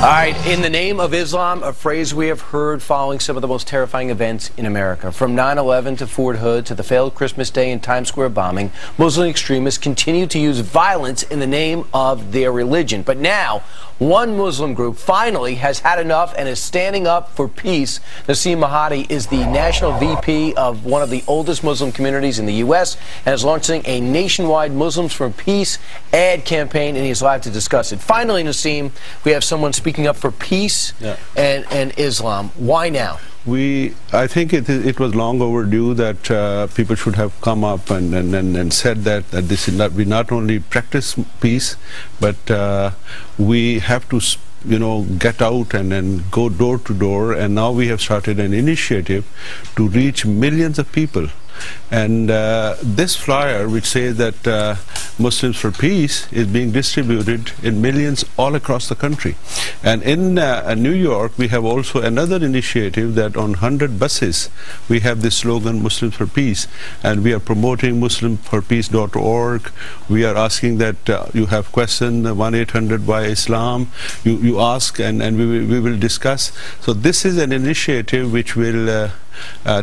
All right, in the name of Islam, a phrase we have heard following some of the most terrifying events in America. From 9/11 to Fort Hood to the failed Christmas Day and Times Square bombing, Muslim extremists continue to use violence in the name of their religion. But now, one Muslim group finally has had enough and is standing up for peace. Naseem Mahdi is the national VP of one of the oldest Muslim communities in the U.S. and is launching a nationwide Muslims for Peace ad campaign, and he's live to discuss it. Finally, Naseem, we have someone speaking up for peace and Islam. Why now? I think it was long overdue that people should have come up and said that this is we not only practice peace, but we have to get out and go door to door. And now we have started an initiative to reach millions of people. And this flyer, which says that Muslims for Peace, is being distributed in millions all across the country. And in New York, we have also another initiative that on 100 buses, we have this slogan, Muslims for Peace. And we are promoting muslimforpeace.org. We are asking that you have questions, 1-800-WHY-ISLAM. You ask and we will discuss. So this is an initiative which will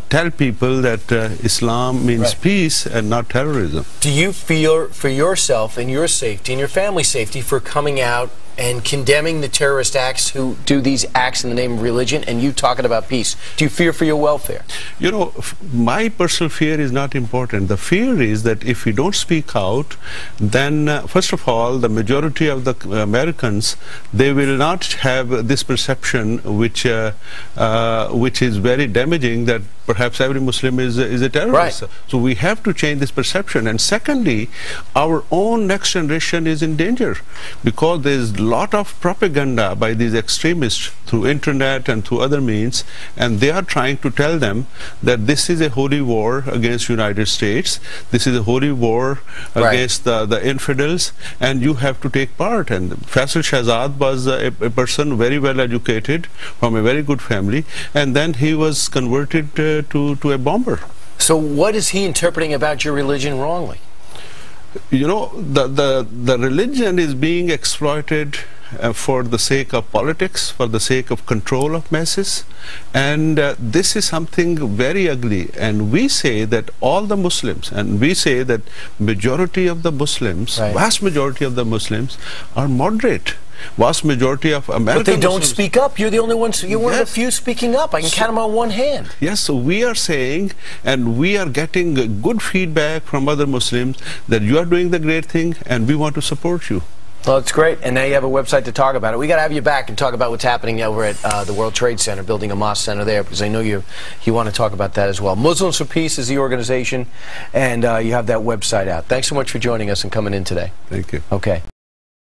tell people that Islam means peace and not terrorism. Do you feel for yourself and your safety and your family's safety for coming out and condemning the terrorist acts who do these acts in the name of religion, and you talking about peace? Do you fear for your welfare? You know, my personal fear is not important. The fear is that if we don't speak out, then first of all, the majority of the Americans, they will not have this perception which is very damaging, that perhaps every Muslim is a terrorist. Right. So we have to change this perception. And secondly, our own next generation is in danger, because there is a lot of propaganda by these extremists through internet and through other means, and they are trying to tell them that this is a holy war against United States, this is a holy war against the infidels, and you have to take part. And Faisal Shahzad was a person very well educated from a very good family, and then he was converted to a bomber. So what is he interpreting about your religion wrongly? You know, the religion is being exploited for the sake of politics, for the sake of control of masses, and this is something very ugly. And we say that all the Muslims, and we say that majority of the Muslims, vast majority of the Muslims are moderate. Vast majority of American But they don't Muslims speak up. You're the only ones. You're one of the few speaking up. I can count them on one hand. Yes, so we are saying, and we are getting good feedback from other Muslims, that you are doing the great thing and we want to support you. Well, it's great, and now you have a website to talk about it. We got to have you back and talk about what's happening over at the World Trade Center, building a mosque center there, because I know you want to talk about that as well. Muslims for Peace is the organization, and you have that website out. Thanks so much for joining us and coming in today. Thank you. Okay.